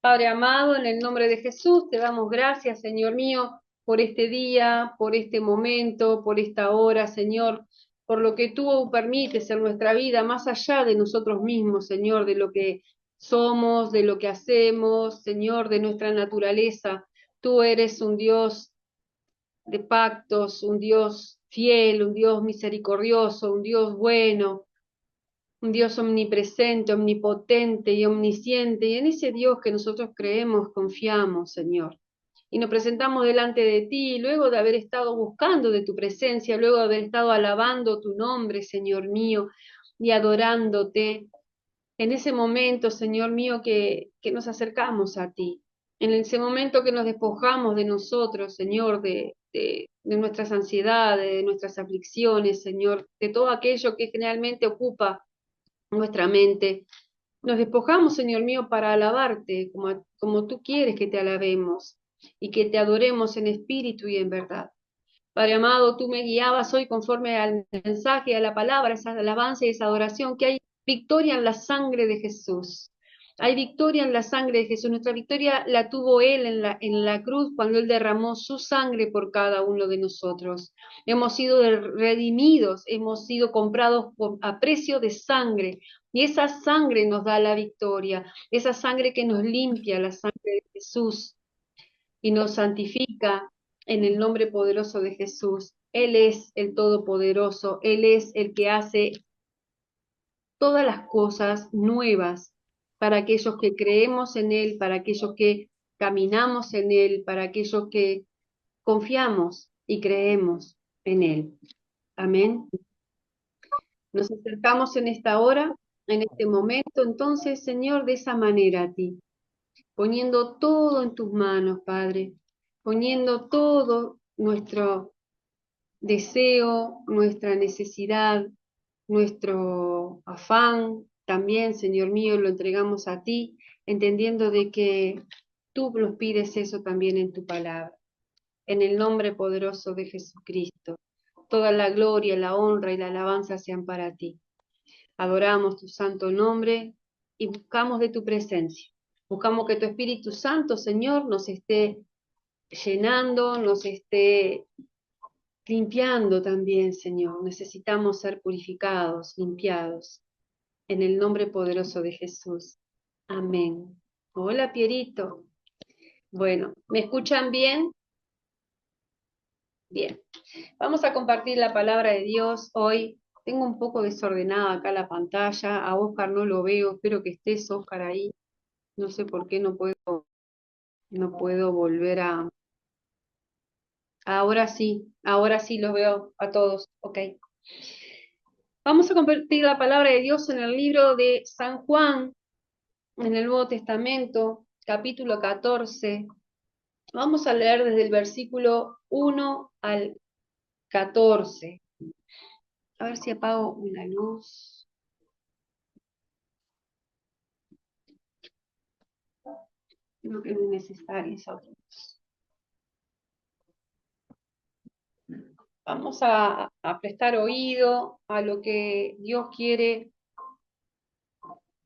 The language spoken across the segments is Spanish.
Padre amado, en el nombre de Jesús, te damos gracias, Señor mío, por este día, por este momento, por esta hora, Señor, por lo que tú permites en nuestra vida, más allá de nosotros mismos, Señor, de lo que somos, de lo que hacemos, Señor, de nuestra naturaleza. Tú eres un Dios de pactos, un Dios fiel, un Dios misericordioso, un Dios bueno, un Dios omnipresente, omnipotente y omnisciente, y en ese Dios que nosotros creemos, confiamos, Señor. Y nos presentamos delante de ti, luego de haber estado buscando de tu presencia, luego de haber estado alabando tu nombre, Señor mío, y adorándote. En ese momento, Señor mío, que nos acercamos a ti, en ese momento que nos despojamos de nosotros, Señor, de nuestras ansiedades, de nuestras aflicciones, Señor, de todo aquello que generalmente ocupa nuestra mente. Nos despojamos, Señor mío, para alabarte como tú quieres que te alabemos y que te adoremos en espíritu y en verdad. Padre amado, tú me guiabas hoy conforme al mensaje, a la palabra, esa alabanza y esa adoración, que hay victoria en la sangre de Jesús. Hay victoria en la sangre de Jesús. Nuestra victoria la tuvo Él en la cruz cuando Él derramó su sangre por cada uno de nosotros. Hemos sido redimidos, hemos sido comprados a precio de sangre. Y esa sangre nos da la victoria, esa sangre que nos limpia, la sangre de Jesús y nos santifica en el nombre poderoso de Jesús. Él es el Todopoderoso, Él es el que hace todas las cosas nuevas para aquellos que creemos en Él, para aquellos que caminamos en Él, para aquellos que confiamos y creemos en Él. Amén. Nos acercamos en esta hora, en este momento, entonces, Señor, de esa manera a ti, poniendo todo en tus manos, Padre, poniendo todo nuestro deseo, nuestra necesidad, nuestro afán, también, Señor mío, lo entregamos a ti, entendiendo de que tú nos pides eso también en tu palabra. En el nombre poderoso de Jesucristo, toda la gloria, la honra y la alabanza sean para ti. Adoramos tu santo nombre y buscamos de tu presencia. Buscamos que tu Espíritu Santo, Señor, nos esté llenando, nos esté limpiando también, Señor. Necesitamos ser purificados, limpiados, en el nombre poderoso de Jesús. Amén. Hola, Pierito. Bueno, ¿me escuchan bien? Bien. Vamos a compartir la palabra de Dios hoy. Tengo un poco desordenada acá la pantalla. A Oscar no lo veo. Espero que estés, Oscar, ahí. No sé por qué no puedo volver a... ahora sí los veo a todos. Ok. Vamos a compartir la palabra de Dios en el libro de San Juan, en el Nuevo Testamento, capítulo 14. Vamos a leer desde el versículo 1 al 14. A ver si apago una luz. Creo que no es necesaria esa otra luz. Vamos a prestar oído a lo que Dios quiere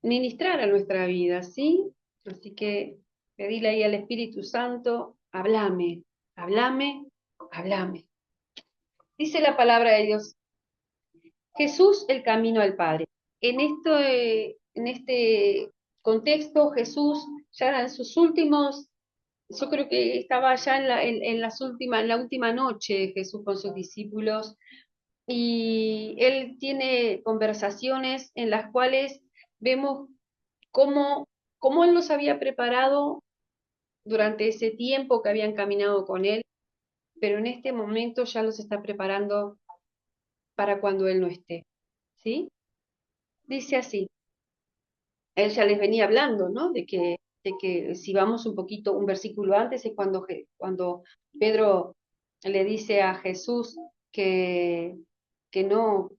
ministrar a nuestra vida, ¿sí? Así que pedile ahí al Espíritu Santo, háblame, háblame, háblame. Dice la palabra de Dios, Jesús el camino al Padre. En este contexto, Jesús ya en sus últimos, yo creo que estaba ya en la última noche Jesús con sus discípulos, y él tiene conversaciones en las cuales vemos cómo, cómo él los había preparado durante ese tiempo que habían caminado con él, pero en este momento ya los está preparando para cuando él no esté. ¿Sí? Dice así, él ya les venía hablando, ¿no? De que si vamos un poquito, un versículo antes, es cuando Pedro le dice a Jesús que, que no,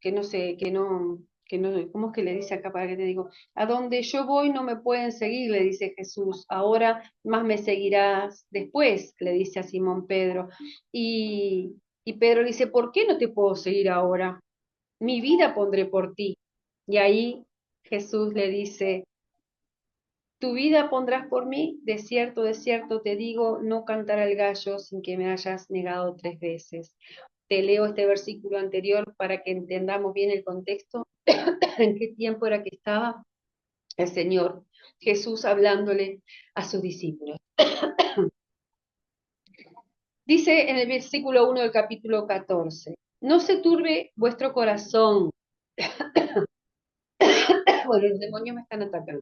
¿cómo es que le dice acá para que te digo? A donde yo voy no me pueden seguir, le dice Jesús, ahora más me seguirás después, le dice a Simón Pedro. Y Pedro le dice, ¿por qué no te puedo seguir ahora? Mi vida pondré por ti. Y ahí Jesús le dice, Tu vida pondrás por mí, de cierto te digo, no cantará el gallo sin que me hayas negado 3 veces. Te leo este versículo anterior para que entendamos bien el contexto, en qué tiempo era que estaba el Señor Jesús hablándole a sus discípulos. Dice en el versículo 1 del capítulo 14, no se turbe vuestro corazón. Bueno, los demonios me están atacando.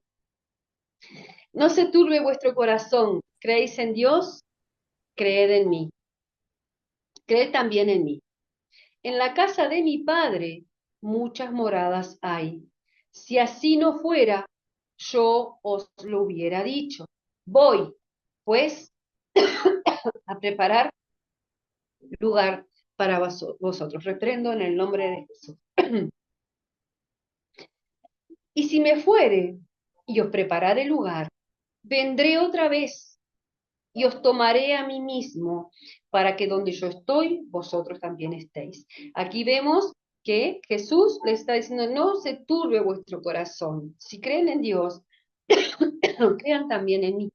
No se turbe vuestro corazón. ¿Creéis en Dios? Creed en mí. Creed también en mí. En la casa de mi Padre muchas moradas hay. Si así no fuera, yo os lo hubiera dicho. Voy, pues, a preparar lugar para vosotros. Reprendo en el nombre de Jesús. Y si me fuere y os prepararé lugar, vendré otra vez y os tomaré a mí mismo, para que donde yo estoy, vosotros también estéis. Aquí vemos que Jesús le está diciendo, no se turbe vuestro corazón. Si creen en Dios, crean también en mí.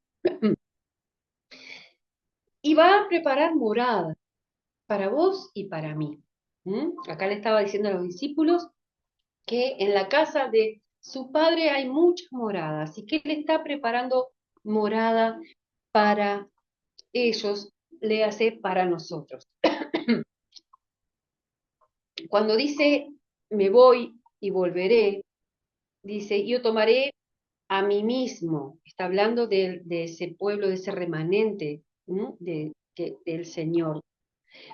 Y va a preparar morada para vos y para mí. Acá le estaba diciendo a los discípulos que en la casa de su padre hay muchas moradas y que él está preparando morada para ellos, le hace para nosotros. Cuando dice me voy y volveré, dice yo tomaré a mí mismo, está hablando de ese pueblo, de ese remanente del Señor,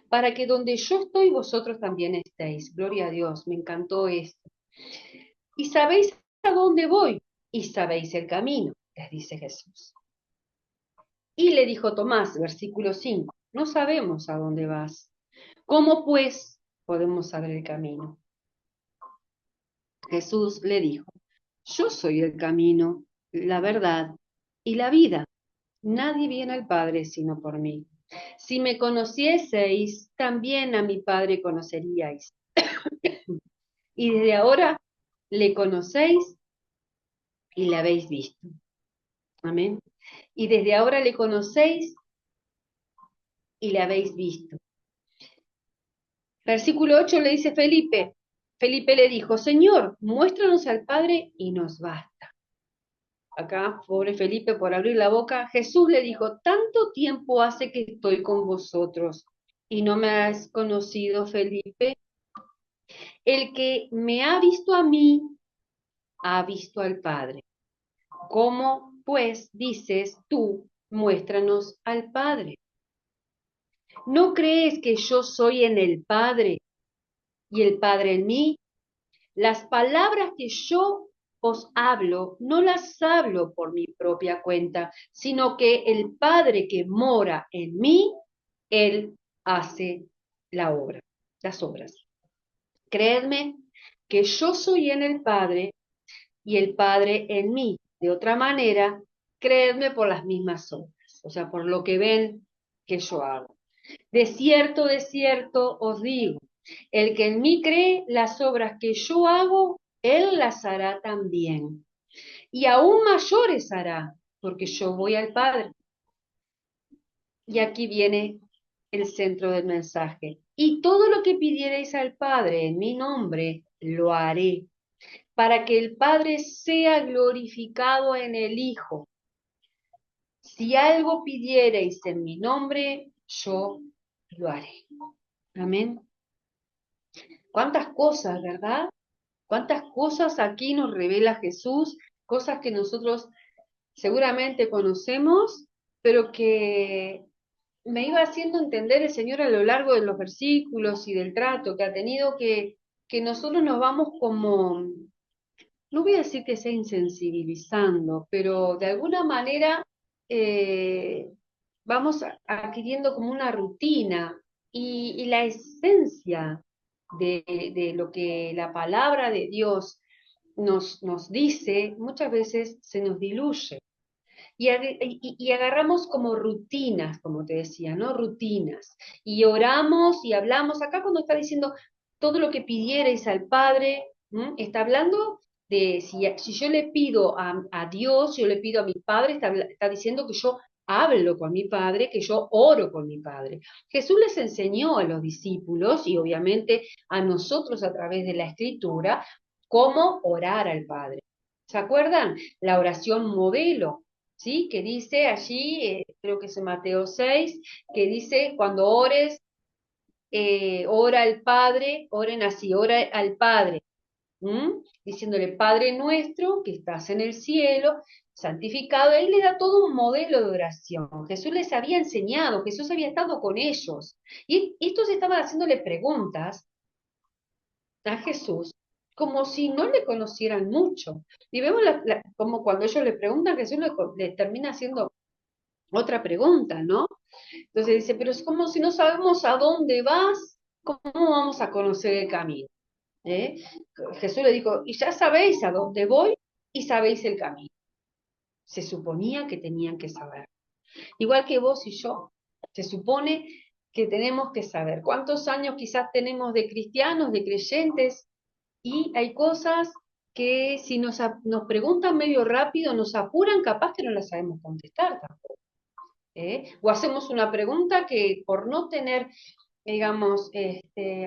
para que donde yo estoy vosotros también estéis. Gloria a Dios, me encantó esto. Y sabéis a dónde voy y sabéis el camino, les dice Jesús. Y le dijo Tomás, versículo 5, no sabemos a dónde vas. ¿Cómo pues podemos saber el camino? Jesús le dijo, yo soy el camino, la verdad y la vida. Nadie viene al Padre sino por mí. Si me conocieseis, también a mi Padre conoceríais. Y desde ahora le conocéis y le habéis visto. Amén. Y desde ahora le conocéis y le habéis visto. Versículo 8 le dice Felipe. Felipe le dijo, Señor, muéstranos al Padre y nos basta. Acá, pobre Felipe, por abrir la boca, Jesús le dijo, tanto tiempo hace que estoy con vosotros y no me has conocido, Felipe. El que me ha visto a mí, ha visto al Padre. ¿Cómo, pues, dices tú, muéstranos al Padre? ¿No crees que yo soy en el Padre y el Padre en mí? Las palabras que yo os hablo, no las hablo por mi propia cuenta, sino que el Padre que mora en mí, Él hace la obra, las obras. Creedme que yo soy en el Padre y el Padre en mí. De otra manera, creedme por las mismas obras, o sea, por lo que ven que yo hago. De cierto os digo, el que en mí cree, las obras que yo hago, él las hará también. Y aún mayores hará, porque yo voy al Padre. Y aquí viene el centro del mensaje. Y todo lo que pidierais al Padre en mi nombre, lo haré, para que el Padre sea glorificado en el Hijo. Si algo pidierais en mi nombre, yo lo haré. Amén. ¿Cuántas cosas, verdad? ¿Cuántas cosas aquí nos revela Jesús? Cosas que nosotros seguramente conocemos, pero que me iba haciendo entender el Señor a lo largo de los versículos y del trato que ha tenido, que nosotros nos vamos como, no voy a decir que sea insensibilizando, pero de alguna manera eh, vamos adquiriendo como una rutina y la esencia de lo que la palabra de Dios nos dice, muchas veces se nos diluye. Y agarramos como rutinas, como te decía, ¿no? Rutinas. Y oramos y hablamos. Acá cuando está diciendo todo lo que pidierais al Padre, está hablando si yo le pido a Dios, yo le pido a mi Padre, está diciendo que yo hablo con mi Padre, que yo oro con mi Padre. Jesús les enseñó a los discípulos y obviamente a nosotros a través de la Escritura cómo orar al Padre. ¿Se acuerdan? La oración modelo, ¿sí? Que dice allí, creo que es en Mateo 6, que dice, cuando ores, ora al Padre, oren así, ora al Padre. Diciéndole, Padre nuestro que estás en el cielo, santificado. Él le da todo un modelo de oración. Jesús les había enseñado, Jesús había estado con ellos. Y estos estaban haciéndole preguntas a Jesús como si no le conocieran mucho. Y vemos como cuando ellos le preguntan, Jesús le termina haciendo otra pregunta, ¿no? Entonces dice, pero es como si no sabemos a dónde vas, ¿cómo vamos a conocer el camino? ¿Eh? Jesús le dijo, y ya sabéis a dónde voy y sabéis el camino. Se suponía que tenían que saber. Igual que vos y yo, se supone que tenemos que saber cuántos años quizás tenemos de cristianos, de creyentes, y hay cosas que si nos preguntan medio rápido, nos apuran, capaz que no las sabemos contestar tampoco. O hacemos una pregunta que por no tener, digamos,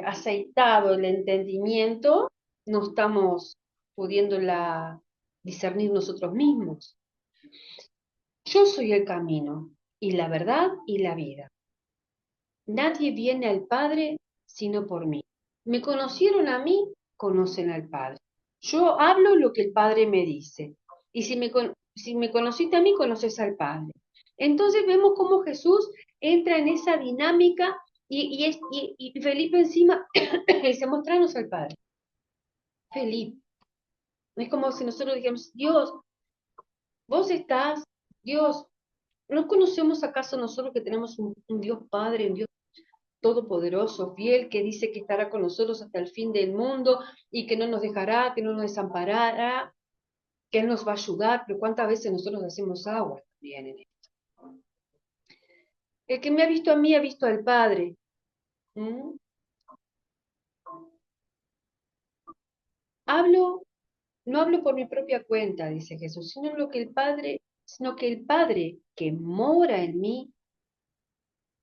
aceitado el entendimiento, no estamos pudiéndola discernir nosotros mismos. Yo soy el camino y la verdad y la vida. Nadie viene al Padre sino por mí. Me conocieron a mí, conocen al Padre. Yo hablo lo que el Padre me dice. Y si me conociste a mí, conoces al Padre. Entonces vemos cómo Jesús entra en esa dinámica y Felipe encima dice, mostrarnos al Padre. Felipe. Es como si nosotros dijéramos, Dios, vos estás, Dios, ¿no conocemos acaso nosotros que tenemos un Dios Padre, un Dios todopoderoso, fiel, que dice que estará con nosotros hasta el fin del mundo y que no nos dejará, que no nos desamparará, que Él nos va a ayudar? Pero ¿cuántas veces nosotros hacemos agua también en esto? El que me ha visto a mí ha visto al Padre. ¿Mm? Hablo, no hablo por mi propia cuenta, dice Jesús, sino que el Padre que mora en mí,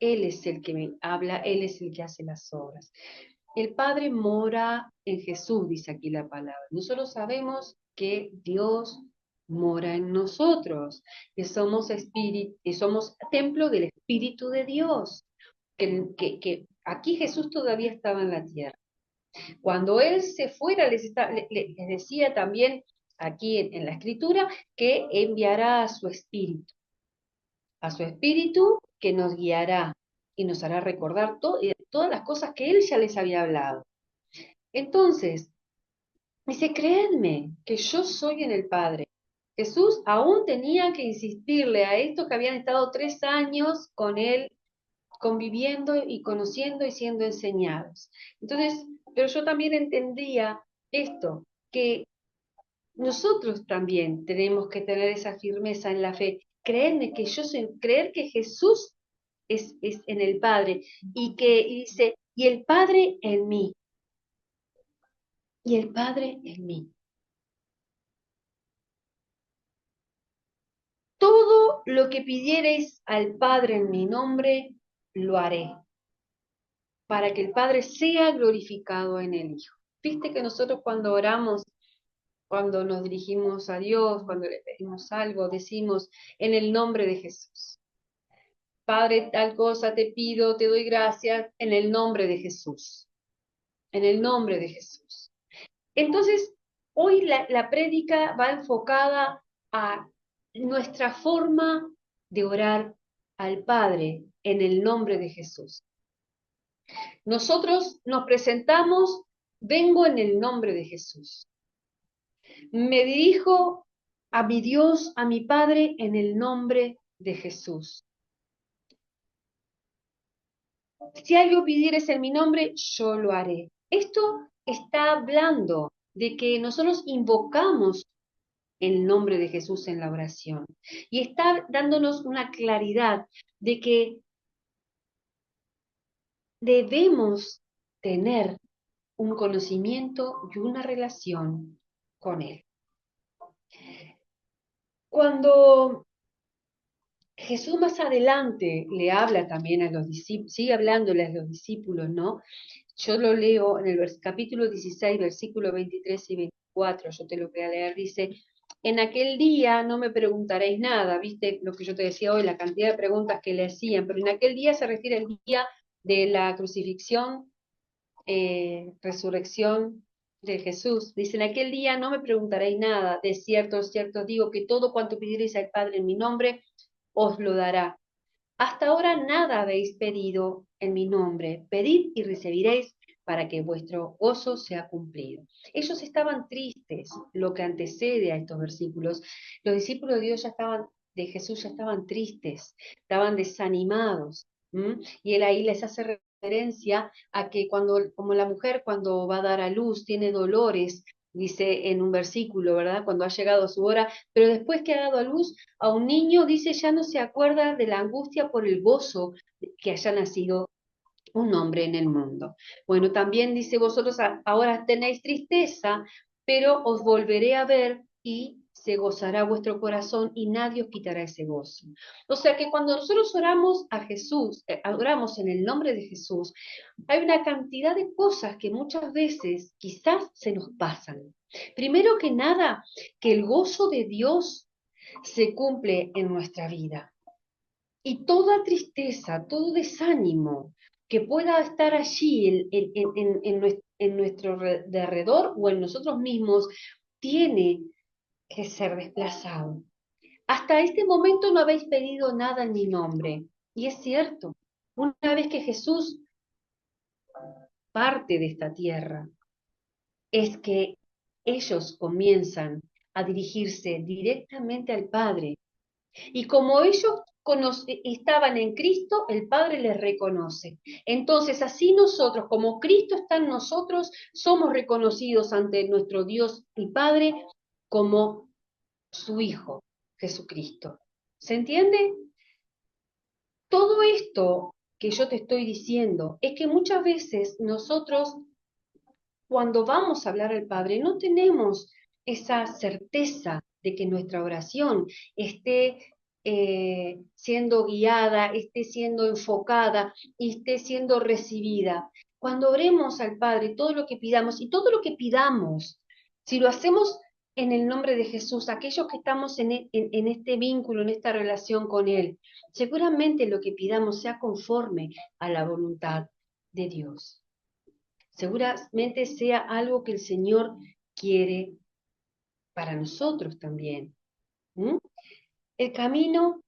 Él es el que me habla, Él es el que hace las obras. El Padre mora en Jesús, dice aquí la palabra. Nosotros sabemos que Dios mora en nosotros, que somos espíritu, que somos templo del Espíritu de Dios, que aquí Jesús todavía estaba en la tierra. Cuando Él se fuera, les decía también aquí en la Escritura que enviará a su Espíritu que nos guiará y nos hará recordar todas las cosas que Él ya les había hablado. Entonces, dice, creedme que yo soy en el Padre. Jesús aún tenía que insistirle a estos que habían estado 3 años con él, conviviendo y conociendo y siendo enseñados. Entonces, pero yo también entendía esto, que nosotros también tenemos que tener esa firmeza en la fe. Creer que Jesús es en el Padre y dice, y el Padre en mí, y el Padre en mí. Todo lo que pidiereis al Padre en mi nombre, lo haré, para que el Padre sea glorificado en el Hijo. Viste que nosotros cuando oramos, cuando nos dirigimos a Dios, cuando le pedimos algo, decimos en el nombre de Jesús. Padre, tal cosa te pido, te doy gracias en el nombre de Jesús. En el nombre de Jesús. Entonces, hoy la prédica va enfocada a nuestra forma de orar al Padre en el nombre de Jesús. Nosotros nos presentamos, vengo en el nombre de Jesús. Me dirijo a mi Dios, a mi Padre, en el nombre de Jesús. Si algo pidieres en mi nombre, yo lo haré. Esto está hablando de que nosotros invocamos el nombre de Jesús en la oración. Y está dándonos una claridad de que debemos tener un conocimiento y una relación con Él. Cuando Jesús más adelante le habla también a los discípulos, sigue hablándole a los discípulos, ¿no? Yo lo leo en el capítulo 16, versículos 23 y 24, yo te lo voy a leer, dice, en aquel día no me preguntaréis nada, viste lo que yo te decía hoy, la cantidad de preguntas que le hacían, pero en aquel día se refiere al día de la crucifixión, resurrección de Jesús. Dice, en aquel día no me preguntaréis nada, de cierto, cierto digo que todo cuanto pidierais al Padre en mi nombre, os lo dará. Hasta ahora nada habéis pedido en mi nombre. Pedid y recibiréis para que vuestro gozo sea cumplido. Ellos estaban tristes, lo que antecede a estos versículos. Los discípulos de Dios ya estaban, de Jesús ya estaban tristes, estaban desanimados. Y él ahí les hace referencia a que cuando, como la mujer cuando va a dar a luz, tiene dolores, dice en un versículo, ¿verdad? Cuando ha llegado su hora, pero después que ha dado a luz, a un niño, dice, ya no se acuerda de la angustia por el gozo que haya nacido un hombre en el mundo. Bueno, también dice, vosotros ahora tenéis tristeza, pero os volveré a ver y se gozará vuestro corazón y nadie os quitará ese gozo. O sea que cuando nosotros oramos a Jesús, oramos en el nombre de Jesús, hay una cantidad de cosas que muchas veces quizás se nos pasan. Primero que nada, que el gozo de Dios se cumple en nuestra vida. Y toda tristeza, todo desánimo que pueda estar allí en nuestro derredor o en nosotros mismos, tiene que ser desplazado. Hasta este momento no habéis pedido nada en mi nombre. Y es cierto, una vez que Jesús parte de esta tierra, es que ellos comienzan a dirigirse directamente al Padre. Y como ellos estaban en Cristo, el Padre les reconoce. Entonces, así nosotros, como Cristo está en nosotros, somos reconocidos ante nuestro Dios y Padre como su Hijo, Jesucristo. ¿Se entiende? Todo esto que yo te estoy diciendo es que muchas veces nosotros, cuando vamos a hablar al Padre, no tenemos esa certeza de que nuestra oración esté siendo guiada, esté siendo enfocada y esté siendo recibida. Cuando oremos al Padre, todo lo que pidamos, y todo lo que pidamos, si lo hacemos en el nombre de Jesús, aquellos que estamos en este vínculo, en esta relación con Él, seguramente lo que pidamos sea conforme a la voluntad de Dios. Seguramente sea algo que el Señor quiere para nosotros también. ¿Mm? El camino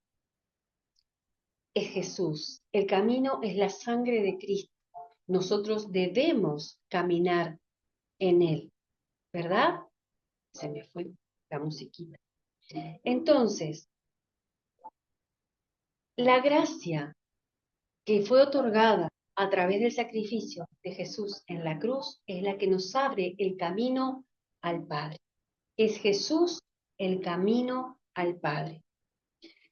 es Jesús, el camino es la sangre de Cristo. Nosotros debemos caminar en Él, ¿verdad? Se me fue la musiquita. Entonces, la gracia que fue otorgada a través del sacrificio de Jesús en la cruz es la que nos abre el camino al Padre. Es Jesús el camino al Padre.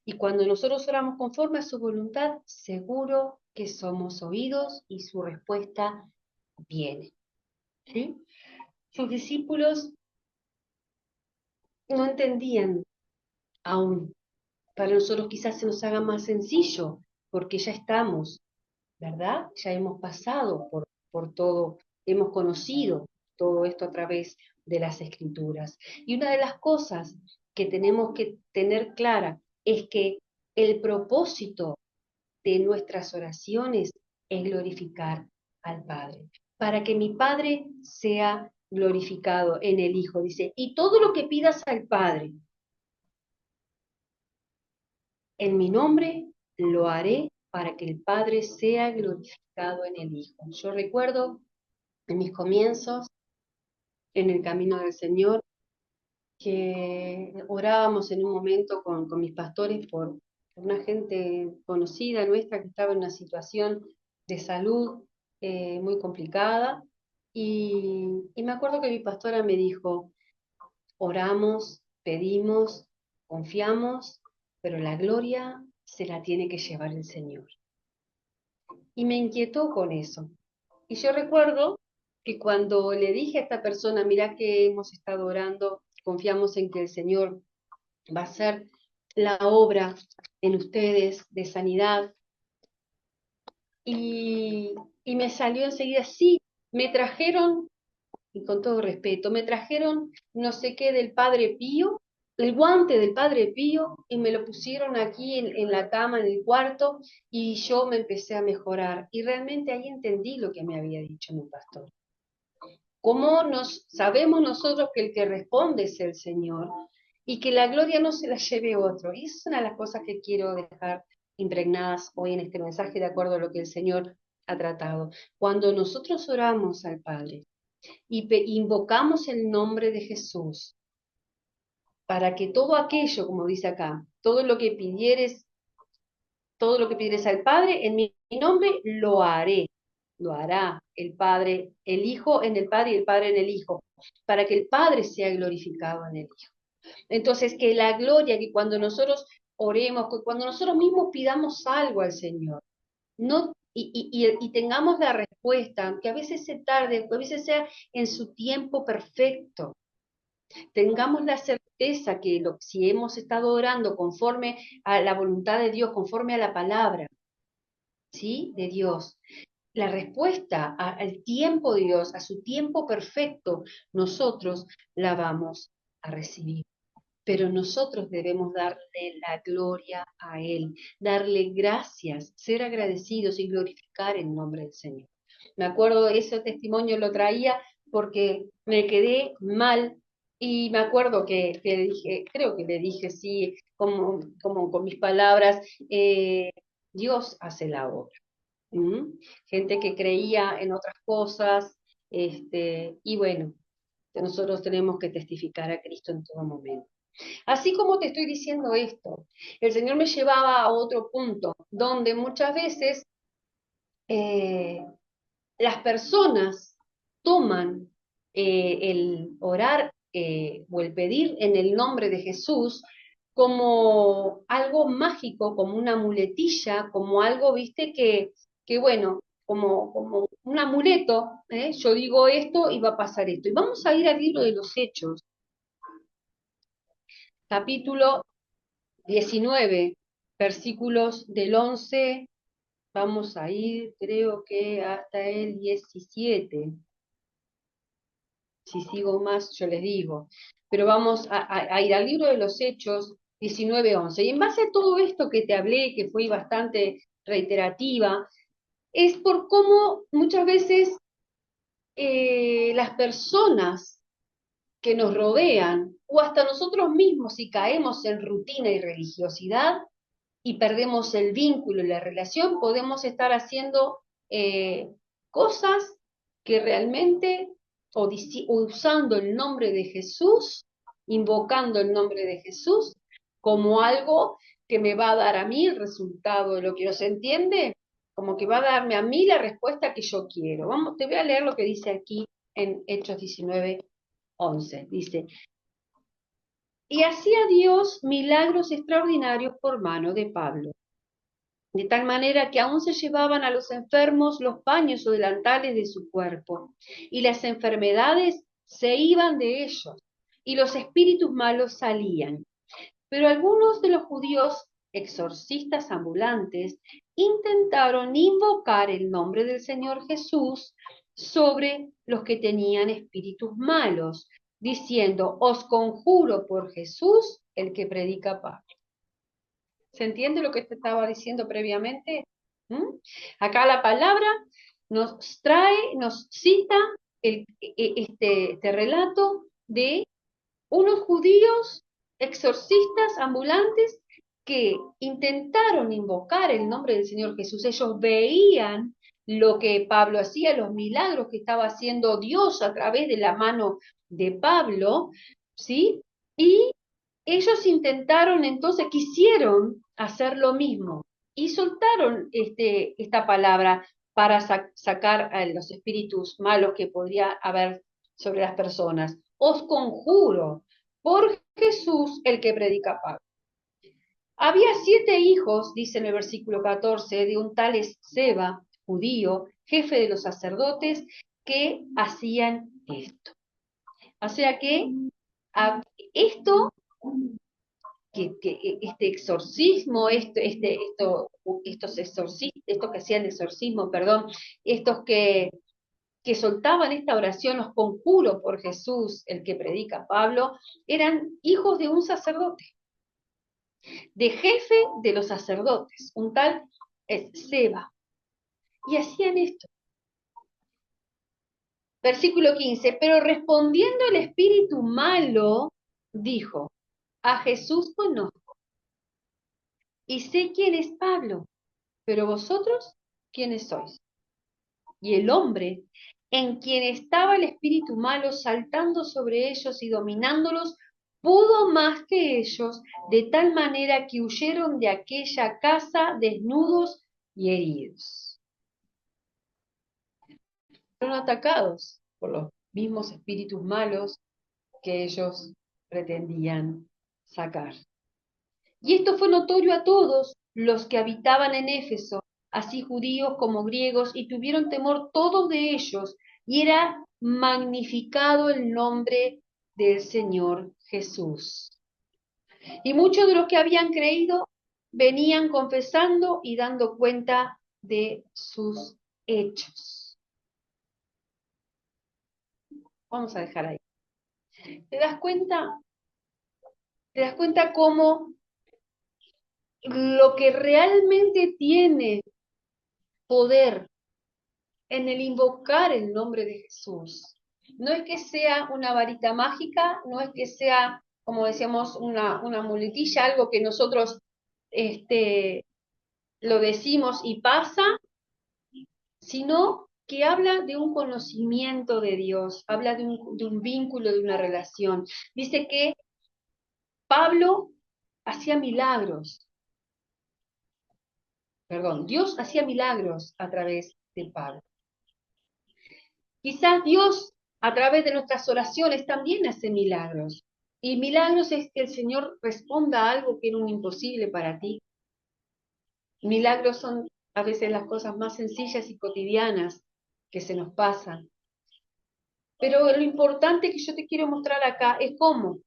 Y cuando nosotros oramos conforme a su voluntad, seguro que somos oídos y su respuesta viene. ¿Sí? Sus discípulos no entendían aún. Para nosotros quizás se nos haga más sencillo, porque ya estamos, ¿verdad? Ya hemos pasado por todo, hemos conocido todo esto a través de las escrituras. Y una de las cosas que tenemos que tener clara es que el propósito de nuestras oraciones es glorificar al Padre, para que mi Padre sea glorificado en el Hijo. Dice, y todo lo que pidas al Padre en mi nombre, lo haré para que el Padre sea glorificado en el Hijo. Yo recuerdo en mis comienzos, en el camino del Señor, que orábamos en un momento con mis pastores por una gente conocida nuestra que estaba en una situación de salud muy complicada. Y me acuerdo que mi pastora me dijo, oramos, pedimos, confiamos, pero la gloria se la tiene que llevar el Señor. Y me inquietó con eso. Y yo recuerdo que cuando le dije a esta persona, mira que hemos estado orando, confiamos en que el Señor va a ser la obra en ustedes de sanidad. Y, y me salió enseguida, sí, me trajeron, y con todo respeto, me trajeron no sé qué del Padre Pío, el guante del Padre Pío, y me lo pusieron aquí en la cama, en el cuarto, y yo me empecé a mejorar. Y realmente ahí entendí lo que me había dicho mi pastor. ¿Cómo nos sabemos nosotros que el que responde es el Señor y que la gloria no se la lleve otro? Y esa es una de las cosas que quiero dejar impregnadas hoy en este mensaje de acuerdo a lo que el Señor ha tratado. Cuando nosotros oramos al Padre y invocamos el nombre de Jesús para que todo aquello, como dice acá, todo lo que pidieres al Padre, en mi nombre lo haré, lo hará el Padre, el Hijo en el Padre y el Padre en el Hijo, para que el Padre sea glorificado en el Hijo. Entonces, que la gloria, que cuando nosotros oremos, que cuando nosotros mismos pidamos algo al Señor, no, y tengamos la respuesta, que a veces se tarde, que a veces sea en su tiempo perfecto, tengamos la certeza que si hemos estado orando conforme a la voluntad de Dios, conforme a la palabra, ¿sí? De Dios, la respuesta al tiempo de Dios, a su tiempo perfecto, nosotros la vamos a recibir. Pero nosotros debemos darle la gloria a Él, darle gracias, ser agradecidos y glorificar el nombre del Señor. Me acuerdo, ese testimonio lo traía porque me quedé mal y me acuerdo que le dije, creo que le dije sí, como con mis palabras, Dios hace la obra. ¿Mm? Gente que creía en otras cosas, y bueno, nosotros tenemos que testificar a Cristo en todo momento. Así como te estoy diciendo esto, el Señor me llevaba a otro punto, donde muchas veces eh, las personas toman el orar o el pedir en el nombre de Jesús como algo mágico, como una muletilla, como algo, viste, que bueno, como un amuleto, yo digo esto y va a pasar esto. Y vamos a ir al libro de los Hechos, capítulo 19, versículos del 11, vamos a ir, creo que hasta el 17. Si sigo más, yo les digo. Pero vamos a ir al libro de los Hechos 19:11. Y en base a todo esto que te hablé, que fue bastante reiterativa, es por cómo muchas veces las personas que nos rodean, o hasta nosotros mismos, si caemos en rutina y religiosidad y perdemos el vínculo y la relación, podemos estar haciendo cosas que realmente, o usando el nombre de Jesús, invocando el nombre de Jesús, como algo que me va a dar a mí el resultado de lo que se entiende, como que va a darme a mí la respuesta que yo quiero. Vamos, te voy a leer lo que dice aquí en Hechos 19:11. Dice, y hacía Dios milagros extraordinarios por mano de Pablo, de tal manera que aún se llevaban a los enfermos los paños o delantales de su cuerpo, y las enfermedades se iban de ellos, y los espíritus malos salían. Pero algunos de los judíos exorcistas ambulantes intentaron invocar el nombre del Señor Jesús sobre los que tenían espíritus malos, diciendo, os conjuro por Jesús, el que predica paz. ¿Se entiende lo que te estaba diciendo previamente? ¿Mm? Acá la palabra nos trae, nos cita este relato de unos judíos exorcistas ambulantes que intentaron invocar el nombre del Señor Jesús. Ellos veían lo que Pablo hacía, los milagros que estaba haciendo Dios a través de la mano de Pablo, ¿sí? Y ellos intentaron, entonces, quisieron hacer lo mismo y soltaron esta palabra para sacar a los espíritus malos que podría haber sobre las personas. Os conjuro por Jesús el que predica paz. Había 7 hijos, dice en el versículo 14, de un tal Seba, judío, jefe de los sacerdotes, que hacían esto. O sea que esto este exorcismo, estos que hacían exorcismo, perdón, estos que soltaban esta oración, los conjuros por Jesús, el que predica Pablo, eran hijos de un sacerdote, de jefe de los sacerdotes, un tal Seba. Y hacían esto. Versículo 15, pero respondiendo el espíritu malo, dijo, a Jesús conozco, y sé quién es Pablo, pero vosotros, ¿quiénes sois? Y el hombre, en quien estaba el espíritu malo saltando sobre ellos y dominándolos, pudo más que ellos, de tal manera que huyeron de aquella casa desnudos y heridos. Fueron atacados por los mismos espíritus malos que ellos pretendían sacar. Y esto fue notorio a todos los que habitaban en Éfeso, así judíos como griegos, y tuvieron temor todos de ellos, y era magnificado el nombre del Señor Jesús. Y muchos de los que habían creído venían confesando y dando cuenta de sus hechos. Vamos a dejar ahí. ¿Te das cuenta? ¿Te das cuenta cómo lo que realmente tiene poder en el invocar el nombre de Jesús? No es que sea una varita mágica, no es que sea, como decíamos, una muletilla, algo que nosotros lo decimos y pasa, sino que habla de un conocimiento de Dios, habla de un vínculo, de una relación. Dice que Pablo hacía milagros, perdón, Dios hacía milagros a través de Pablo. Quizás Dios a través de nuestras oraciones también hace milagros. Y milagros es que el Señor responda a algo que era un imposible para ti. Milagros son a veces las cosas más sencillas y cotidianas que se nos pasan. Pero lo importante que yo te quiero mostrar acá es cómo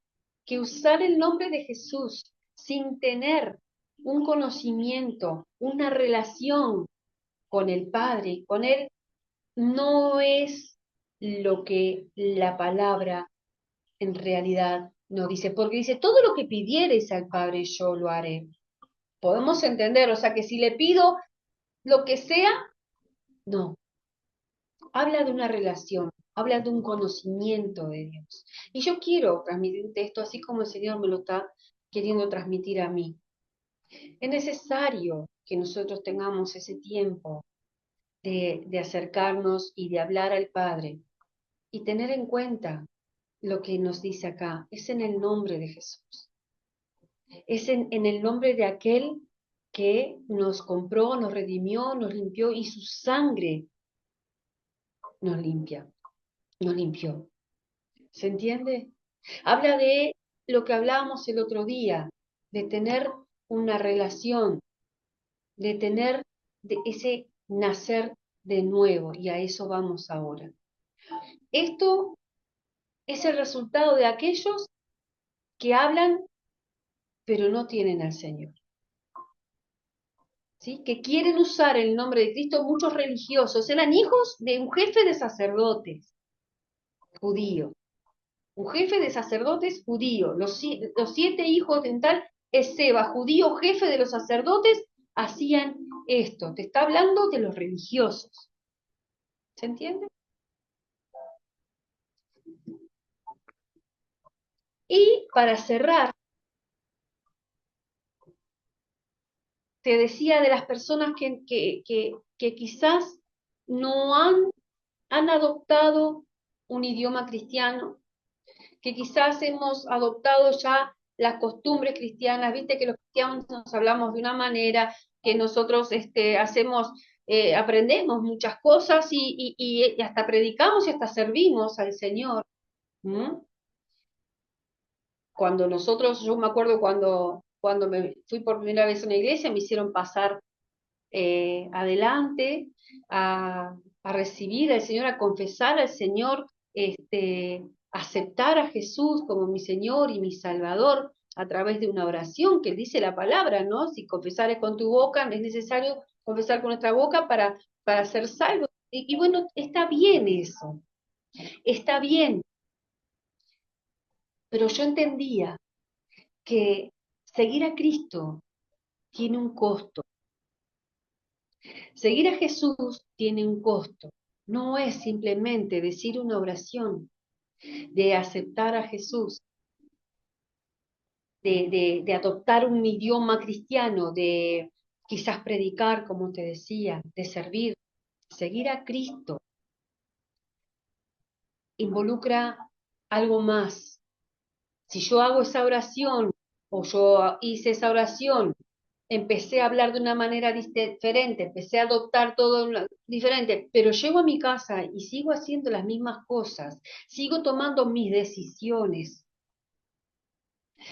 que usar el nombre de Jesús sin tener un conocimiento, una relación con el Padre, con Él, no es lo que la palabra en realidad nos dice, porque dice, todo lo que pidieres al Padre yo lo haré. Podemos entender, o sea, que si le pido lo que sea, no. Habla de una relación, habla de un conocimiento de Dios. Y yo quiero transmitirte esto así como el Señor me lo está queriendo transmitir a mí. Es necesario que nosotros tengamos ese tiempo de acercarnos y de hablar al Padre y tener en cuenta lo que nos dice acá. Es en el nombre de Jesús. Es en el nombre de aquel que nos compró, nos redimió, nos limpió y su sangre nos limpia, nos limpió. ¿Se entiende? Habla de lo que hablábamos el otro día, de tener una relación, de tener de ese nacer de nuevo, y a eso vamos ahora. Esto es el resultado de aquellos que hablan pero no tienen al Señor. ¿Sí? Que quieren usar el nombre de Cristo. Muchos religiosos eran hijos de un jefe de sacerdotes judío, un jefe de sacerdotes judío. Los 7 hijos de un tal Esceva, judío, jefe de los sacerdotes, hacían esto. Te está hablando de los religiosos. ¿Se entiende? Y para cerrar, te decía de las personas que quizás no han adoptado un idioma cristiano, que quizás hemos adoptado ya las costumbres cristianas. Viste que los cristianos nos hablamos de una manera, que nosotros hacemos, aprendemos muchas cosas y hasta predicamos y hasta servimos al Señor. ¿Mm? Cuando nosotros, yo me acuerdo cuando me fui por primera vez a una iglesia, me hicieron pasar adelante a recibir al Señor, a confesar al Señor, aceptar a Jesús como mi Señor y mi Salvador. a través de una oración que dice la palabra, ¿no? Si confesares con tu boca, es necesario confesar con nuestra boca para ser salvo. Y bueno, está bien eso, está bien, pero yo entendía que seguir a Cristo tiene un costo. Seguir a Jesús tiene un costo. No es simplemente decir una oración, de aceptar a Jesús, de adoptar un idioma cristiano, de quizás predicar, como te decía, de servir. Seguir a Cristo involucra algo más. Si yo hago esa oración o yo hice esa oración, empecé a hablar de una manera diferente, empecé a adoptar todo diferente, pero llego a mi casa y sigo haciendo las mismas cosas, sigo tomando mis decisiones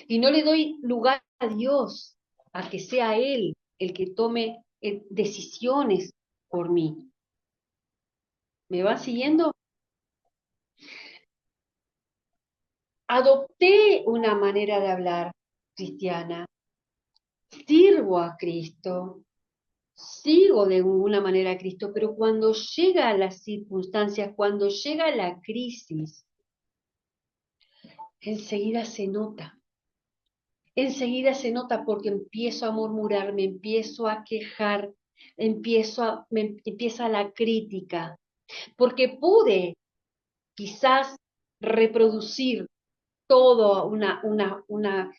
y no le doy lugar a Dios, a que sea Él el que tome decisiones por mí. ¿Me va siguiendo? Adopté una manera de hablar cristiana, sirvo a Cristo, sigo de alguna manera a Cristo, pero cuando llega a las circunstancias, cuando llega la crisis, enseguida se nota porque empiezo a murmurar, me empiezo a quejar, empieza la crítica, porque pude quizás reproducir toda una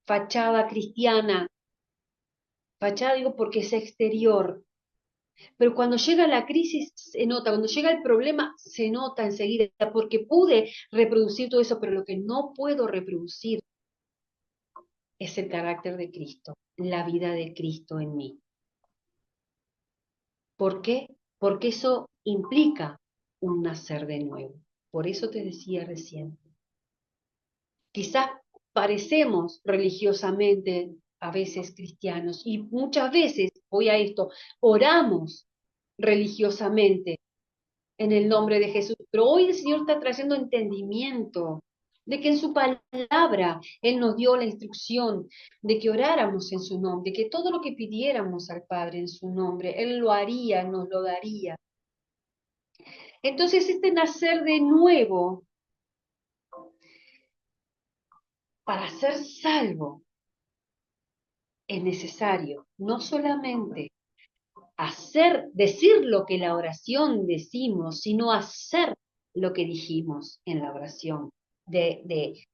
fachada cristiana, fachada digo porque es exterior, pero cuando llega la crisis se nota, cuando llega el problema se nota enseguida, porque pude reproducir todo eso, pero lo que no puedo reproducir es el carácter de Cristo, la vida de Cristo en mí. ¿Por qué? Porque eso implica un nacer de nuevo. Por eso te decía recién. Quizás parecemos religiosamente a veces cristianos y muchas veces, voy a esto, oramos religiosamente en el nombre de Jesús. Pero hoy el Señor está trayendo entendimiento de que en su palabra Él nos dio la instrucción de que oráramos en su nombre, que todo lo que pidiéramos al Padre en su nombre, Él lo haría, nos lo daría. Entonces este nacer de nuevo para ser salvo es necesario no solamente decir lo que la oración decimos, sino hacer lo que dijimos en la oración de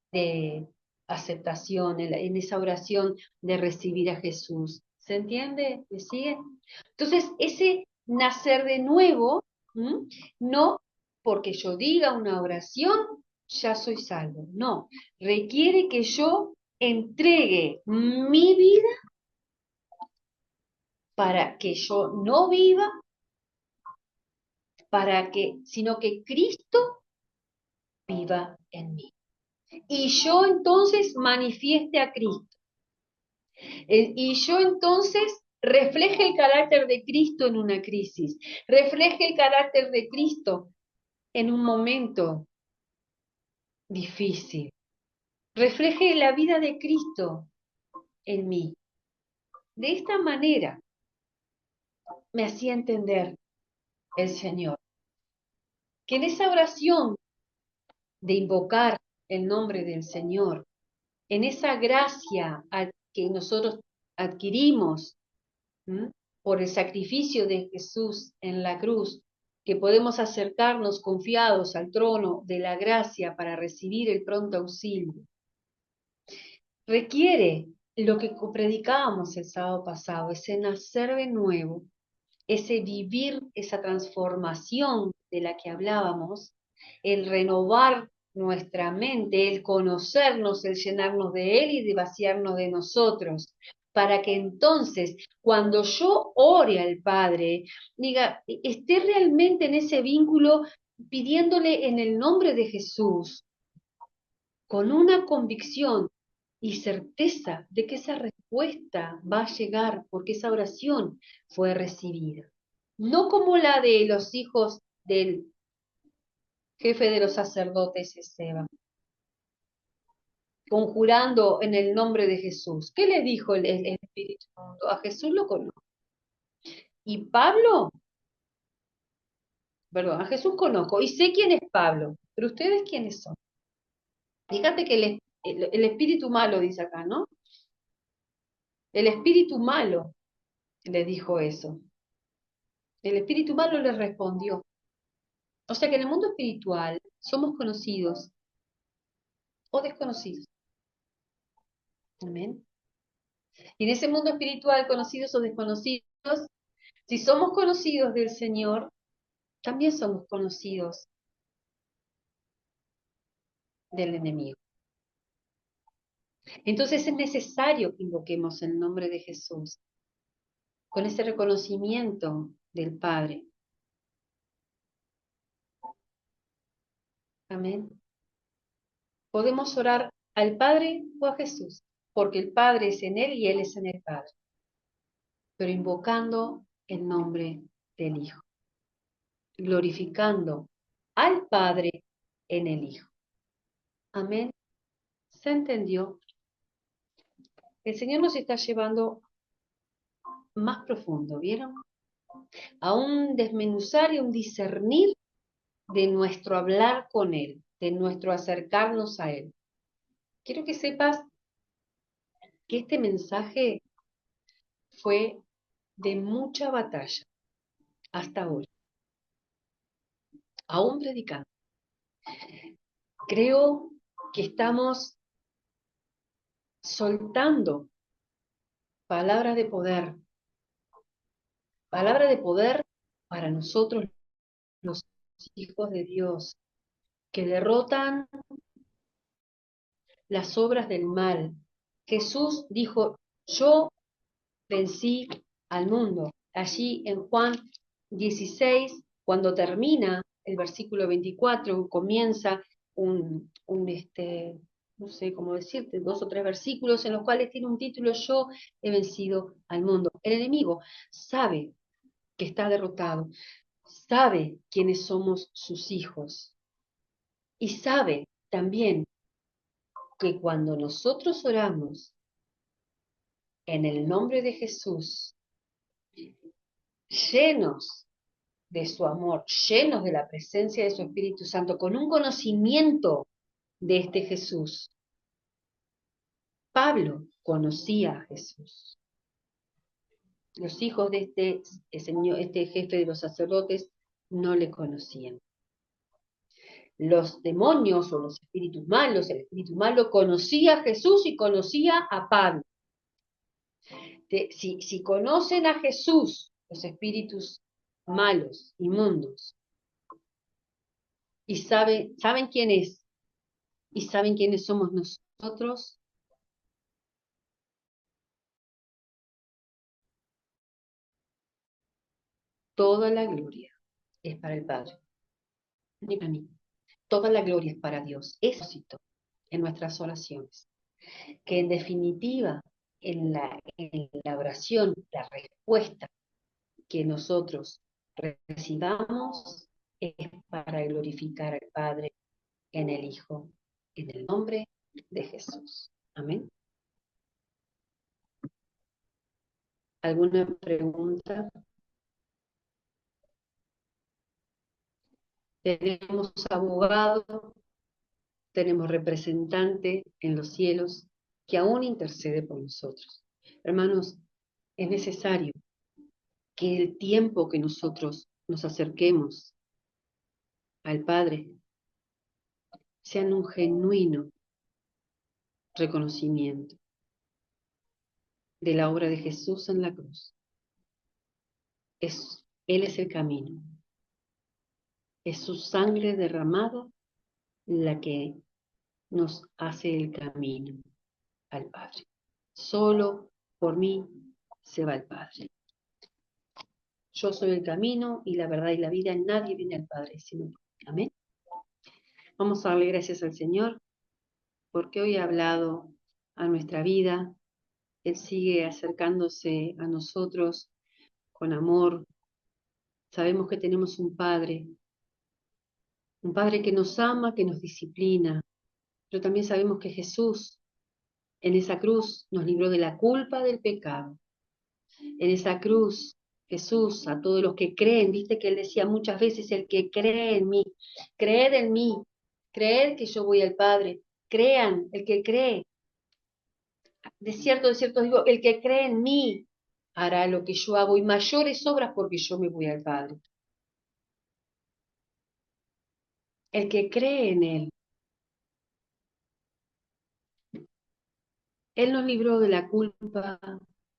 aceptación, en esa oración de recibir a Jesús. ¿Se entiende? ¿Me sigue? Entonces, ese nacer de nuevo, ¿m? No porque yo diga una oración, ya soy salvo. No, requiere que yo entregue mi vida para que yo no viva, sino que Cristo viva en mí. Y yo entonces manifieste a Cristo. Y yo entonces refleje el carácter de Cristo en una crisis. Refleje el carácter de Cristo en un momento difícil. Refleje la vida de Cristo en mí. De esta manera me hacía entender el Señor que en esa oración de invocar el nombre del Señor, en esa gracia que nosotros adquirimos, ¿m? Por el sacrificio de Jesús en la cruz, que podemos acercarnos confiados al trono de la gracia para recibir el pronto auxilio, requiere lo que predicábamos el sábado pasado, ese nacer de nuevo, ese vivir esa transformación de la que hablábamos, el renovar nuestra mente, el conocernos, el llenarnos de Él y de vaciarnos de nosotros, para que entonces, cuando yo ore al Padre, diga, esté realmente en ese vínculo pidiéndole en el nombre de Jesús, con una convicción y certeza de que esa respuesta va a llegar porque esa oración fue recibida. No como la de los hijos del jefe de los sacerdotes Esteban, conjurando en el nombre de Jesús. ¿Qué le dijo el Espíritu Santo? A Jesús lo conozco. Y Pablo, perdón, a Jesús conozco y sé quién es Pablo, pero ustedes quiénes son. Fíjate que el espíritu malo dice acá, ¿no? El espíritu malo le dijo eso. El espíritu malo le respondió. O sea que en el mundo espiritual somos conocidos o desconocidos. Amén. Y en ese mundo espiritual, conocidos o desconocidos, si somos conocidos del Señor, también somos conocidos del enemigo. Entonces es necesario que invoquemos el nombre de Jesús con ese reconocimiento del Padre. Amén. Podemos orar al Padre o a Jesús, porque el Padre es en Él y Él es en el Padre, pero invocando el nombre del Hijo, glorificando al Padre en el Hijo. Amén. ¿Se entendió? El Señor nos está llevando más profundo, ¿vieron? A un desmenuzar y un discernir de nuestro hablar con Él, de nuestro acercarnos a Él. Quiero que sepas que este mensaje fue de mucha batalla hasta hoy, aún predicando. Creo que estamos soltando palabras de poder para nosotros los hijos de Dios, que derrotan las obras del mal. Jesús dijo, yo vencí al mundo. Allí en Juan 16, cuando termina el versículo 24, comienza no sé cómo decirte, 2 o 3 versículos en los cuales tiene un título, yo he vencido al mundo. El enemigo sabe que está derrotado, sabe quiénes somos sus hijos y sabe también que cuando nosotros oramos en el nombre de Jesús, llenos de su amor, llenos de la presencia de su Espíritu Santo, con un conocimiento de este Jesús. Pablo conocía a Jesús. Los hijos de este jefe de los sacerdotes no le conocían. Los demonios o los espíritus malos, el espíritu malo conocía a Jesús y conocía a Pablo. Si conocen a Jesús, los espíritus malos, inmundos, y saben quién es, y saben quiénes somos nosotros, toda la gloria es para el Padre, ni para mí. Toda la gloria es para Dios. Éxito en nuestras oraciones. Que en definitiva, en la oración, la respuesta que nosotros recibamos es para glorificar al Padre en el Hijo, en el nombre de Jesús. Amén. ¿Alguna pregunta? Tenemos abogado, tenemos representante en los cielos que aún intercede por nosotros. Hermanos, es necesario que el tiempo que nosotros nos acerquemos al Padre sea en un genuino reconocimiento de la obra de Jesús en la cruz. Él es el camino. Es su sangre derramada la que nos hace el camino al Padre. Solo por mí se va al Padre. Yo soy el camino y la verdad y la vida. Nadie viene al Padre sino por mí. Amén. Vamos a darle gracias al Señor porque hoy ha hablado a nuestra vida. Él sigue acercándose a nosotros con amor. Sabemos que tenemos un Padre que nos ama, que nos disciplina, pero también sabemos que Jesús En esa cruz nos libró de la culpa del pecado. En esa cruz, Jesús, a todos los que creen, viste que él decía muchas veces, el que cree en mí, creed que yo voy al Padre, crean, el que cree, de cierto digo, el que cree en mí hará lo que yo hago y mayores obras porque yo me voy al Padre. El que cree en él nos libró de la culpa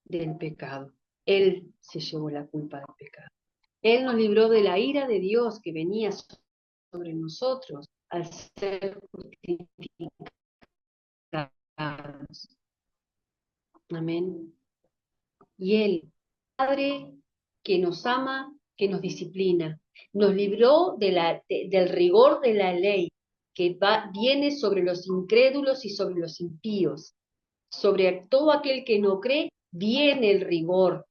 del pecado. Él se llevó la culpa del pecado. Él nos libró de la ira de Dios que venía sobre nosotros al ser justificados. Amén. Y Él, Padre que nos ama, que nos disciplina, nos libró del rigor de la ley que viene sobre los incrédulos y sobre los impíos. Sobre todo aquel que no cree, viene el rigor,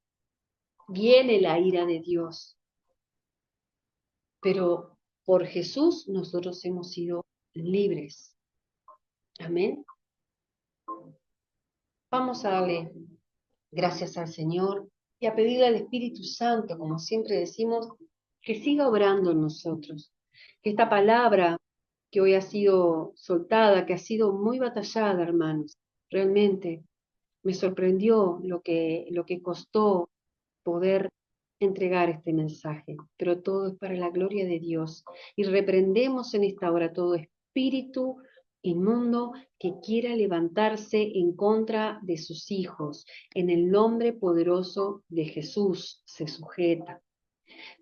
viene la ira de Dios. Pero por Jesús nosotros hemos sido libres. Amén. Vamos a darle gracias al Señor y a pedirle al Espíritu Santo, como siempre decimos, que siga obrando en nosotros. Que esta palabra que hoy ha sido soltada, que ha sido muy batallada, hermanos, realmente me sorprendió lo que costó poder entregar este mensaje, pero todo es para la gloria de Dios. Y reprendemos en esta hora todo espíritu inmundo que quiera levantarse en contra de sus hijos. En el nombre poderoso de Jesús se sujeta.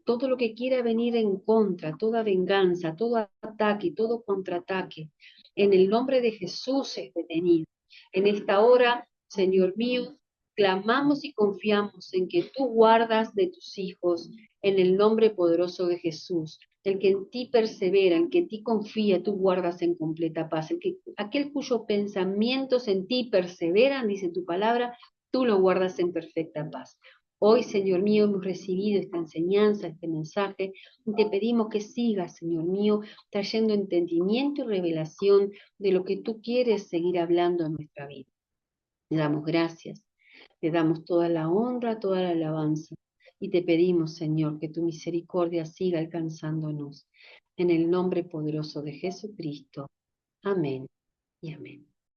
Todo lo que quiera venir en contra, toda venganza, todo ataque, todo contraataque, en el nombre de Jesús es detenido. En esta hora, Señor mío, clamamos y confiamos en que tú guardas de tus hijos en el nombre poderoso de Jesús. El que en ti persevera, el que en ti confía, tú guardas en completa paz. Aquel cuyos pensamientos en ti perseveran, dice tu palabra, tú lo guardas en perfecta paz. Hoy, Señor mío, hemos recibido esta enseñanza, este mensaje, y te pedimos que sigas, Señor mío, trayendo entendimiento y revelación de lo que tú quieres seguir hablando en nuestra vida. Te damos gracias, te damos toda la honra, toda la alabanza, y te pedimos, Señor, que tu misericordia siga alcanzándonos. En el nombre poderoso de Jesucristo. Amén y amén.